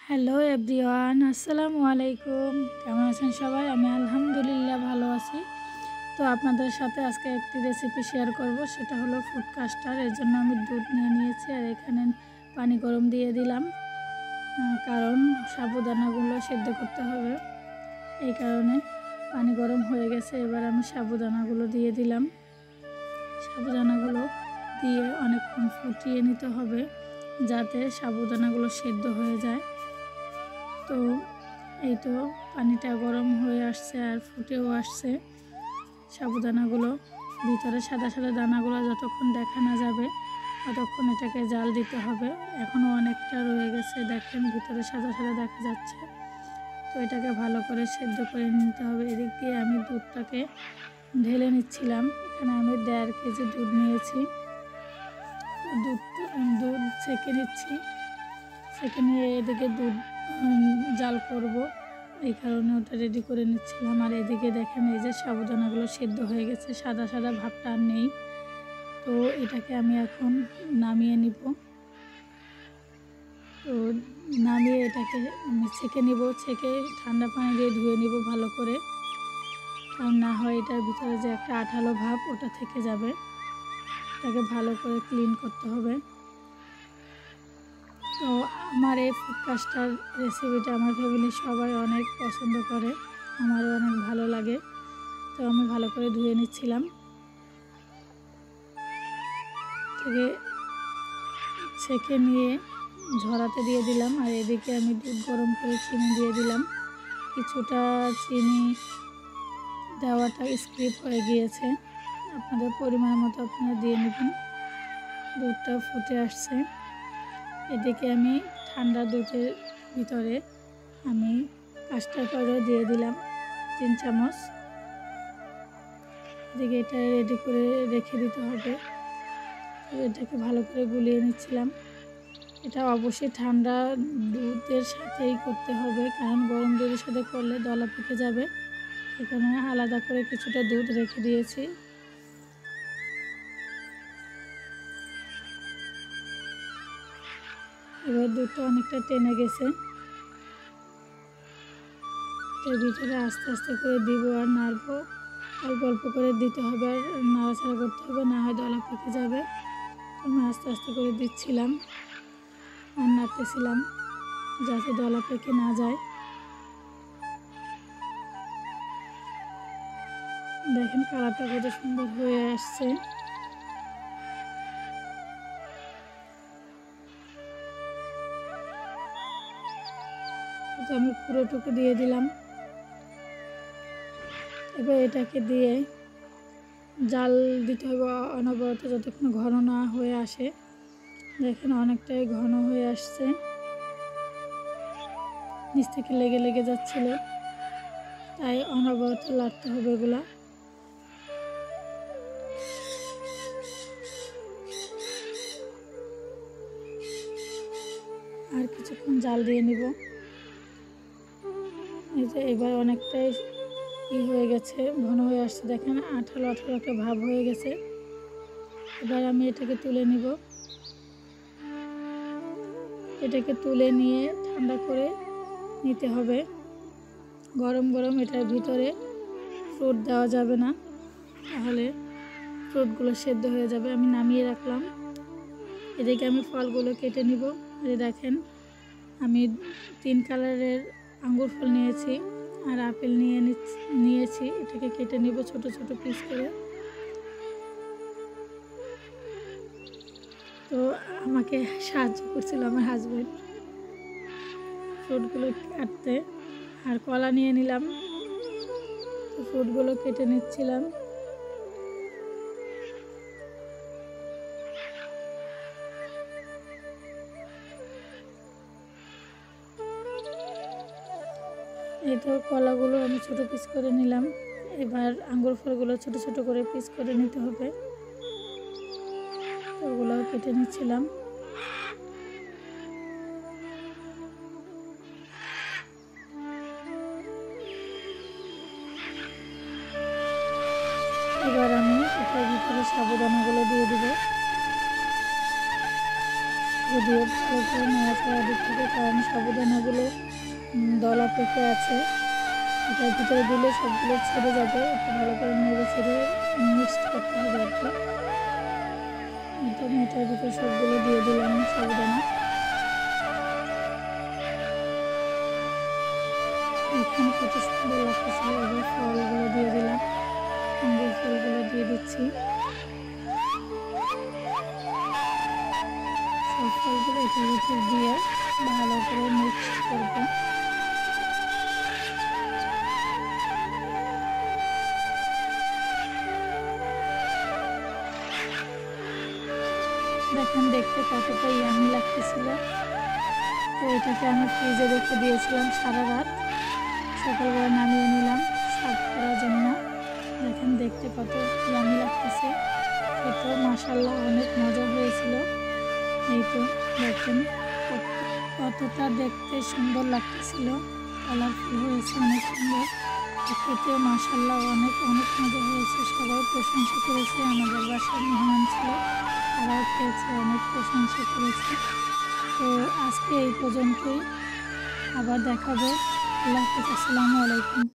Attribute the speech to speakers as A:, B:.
A: Hello everyone, আসসালামু আলাইকুম। কেমন আছেন সবাই? আমি আলহামদুলিল্লাহ ভালো আছি। তো আপনাদের সাথে আজকে একটি রেসিপি শেয়ার করব, সেটা হলো ফুড কাস্টার্ড। এর জন্য আমি দুধ নিয়ে নিয়েছি আর এখানে পানি গরম দিয়ে দিলাম, কারণ সাবুদানাগুলো সেদ্ধ করতে হবে। এই কারণে পানি গরম হয়ে গেছে। এবার আমি সাবুদানাগুলো দিয়ে দিলাম। সাবুদানাগুলো দিয়ে অনেকক্ষণ ফুটিয়ে নিতে হবে, যাতে সাবুদানাগুলো সেদ্ধ হয়ে যায়। তো এই তো পানিটা গরম হয়ে আসছে আর ফুটেও আসছে। সাবুদানাগুলো ভিতরে সাদা সাদা দানাগুলো যতক্ষণ দেখা না যাবে ততক্ষণ এটাকে জাল দিতে হবে। এখনও অনেকটা রয়ে গেছে, দেখেন ভিতরে সাদা সাদা দেখা যাচ্ছে। তো এটাকে ভালো করে সেদ্ধ করে নিতে হবে। এদিক দিয়ে আমি দুধটাকে ঢেলে নিচ্ছিলাম। এখানে আমি 1.5 কেজি দুধ নিয়েছি। দুধ ছেঁকে নিচ্ছি। ছেঁকে নিয়ে এদিকে দুধ জাল করব, এই কারণে ওটা রেডি করে নিচ্ছিলাম। আর এদিকে দেখেন এই যে সাবুদানাগুলো সেদ্ধ হয়ে গেছে, সাদা সাদা ভাবটা আর নেই। তো এটাকে আমি এখন নামিয়ে নিব। তো নামিয়ে এটাকে আমি ছেঁকে নিব। ছেঁকে ঠান্ডা পানি দিয়ে ধুয়ে নিব ভালো করে, কারণ না হয় এটার ভিতরে যে একটা আঠালো ভাব ওটা থেকে যাবে। এটাকে ভালো করে ক্লিন করতে হবে। তো আমার এই ফুড কাস্টার্ড রেসিপিটা আমার ফ্যামিলির সবাই অনেক পছন্দ করে, আমারও অনেক ভালো লাগে। তো আমি ভালো করে ধুয়ে নিচ্ছিলাম, থেকে ছেঁকে নিয়ে ঝরাতে দিয়ে দিলাম। আর এদিকে আমি দুধ গরম করে চিনি দিয়ে দিলাম। কিছুটা চিনি দেওয়াটা স্কিপ হয়ে গিয়েছে, আপনাদের পরিমাণ মতো আপনারা দিয়ে নেবেন। দুধটা ফুটে আসছে। এদিকে আমি ঠান্ডা দুধের ভিতরে আমি কাস্টার্ড পাউডার দিয়ে দিলাম 3 চামচ। এদিকে এটা রেডি করে রেখে দিতে হবে। এটাকে ভালো করে গুলিয়ে নিচ্ছিলাম। এটা অবশ্যই ঠান্ডা দুধের সাথেই করতে হবে, কারণ গরম দুধের সাথে করলে দলা পেকে যাবে। এখানে আলাদা করে কিছুটা দুধ রেখে দিয়েছি। এবার দুধটা অনেকটা টেনে গেছে। এর ভিতরে আস্তে আস্তে করে দিব আর নাড়বো। অল্প অল্প করে দিতে হবে আর নাড়াচাড়া করতে হবে, না হয় দলা পেকে যাবে। আমি আস্তে আস্তে করে দিচ্ছিলাম আর নাড়তেছিলাম, যাতে দলা পেকে না যায়। দেখেন কালারটা কত সুন্দর হয়ে আসছে। তো আমি পুরোটুকু দিয়ে দিলাম। এবার এটাকে দিয়ে জাল দিতে হবে অনবরত, যতক্ষণ ঘন না হয়ে আসে। দেখেন অনেকটাই ঘন হয়ে আসছে, নিচ থেকে লেগে লেগে যাচ্ছিল, তাই অনবরত লাড়তে হবে এগুলা। আর কিছুক্ষণ জাল দিয়ে নিব। এই যে এবার অনেকটাই হয়ে গেছে, ঘন হয়ে আসছে। দেখেন আঠালো আঠালো একটা ভাব হয়ে গেছে। এবার আমি এটাকে তুলে নিব। এটাকে তুলে নিয়ে ঠান্ডা করে নিতে হবে। গরম গরম এটার ভিতরে ফ্রুট দেওয়া যাবে না, তাহলে ফ্রুটগুলো সেদ্ধ হয়ে যাবে। আমি নামিয়ে রাখলাম। এদিকে আমি ফলগুলো কেটে নিব। এই দেখেন আমি 3 কালারের আঙ্গুর ফল নিয়েছি আর আপেল নিয়েছি। এটাকে কেটে নিব ছোট ছোট পিস করে। তো আমাকে সাহায্য করছিল আমার হাজব্যান্ড ফ্রুটগুলো কাটতে। আর কলা নিয়ে নিলাম, তো ফ্রুটগুলো কেটে নিচ্ছিলাম। এই তো কলাগুলো আমি ছোট পিস করে নিলাম। এবার আঙ্গুর ফলগুলো ছোট ছোট করে পিস করে নিতে হবে। তো ওগুলো কেটে নিচ্ছিলাম। এবার আমি এটার ভিতরে সাবুদানাগুলো দিয়ে দিব। দিয়ে ভালো করে নাড়াচাড়া দিতে হবে, কারণ সাবুদানাগুলো দলা পেকে আছে, এটার ভিতরে দিলে সবগুলো ছেড়ে যাবে। একটু ভালো করে নেড়ে ছেড়ে মিক্সড করতে হবে আর কি। তো এটার ভিতরে সবগুলো দিয়ে দিলাম সাবুদানা। এখন কত সুন্দর লাগতেছিল। এবার ফলগুলো দিয়ে দিলাম, আঙ্গুর ফলগুলো দিয়ে দিচ্ছি। সব ফলগুলো এটার ভিতর দিয়ে ভালো করে মিক্স করবো। দেখেন দেখতে কতটা ইয়ামি লাগতেছিল। তো এটাকে আমি ফ্রিজে রেখে দিয়েছিলাম সারা রাত, সকালবেলা নামিয়ে নিলাম সার্ভ করার জন্য। দেখেন দেখতে কত ইয়ামি লাগতেছে, খেতেও মাশাআল্লাহ অনেক মজা হয়েছিল। এই তো দেখেন কতটা দেখতে সুন্দর লাগতেছিল, কালারফুল হয়েছে, অনেক সুন্দর। খেতেও মাশাআল্লাহ অনেক অনেক মজা হয়েছে। সবাই প্রশংসা করেছে, আমাদের বাসার মেহমান ছিল, তারাও খেয়েছে, অনেক প্রশংসা করেছে। তো আজকে এই পর্যন্তই, আবার দেখাবো। আল্লাহ হাফেজ, আসসালামু আলাইকুম।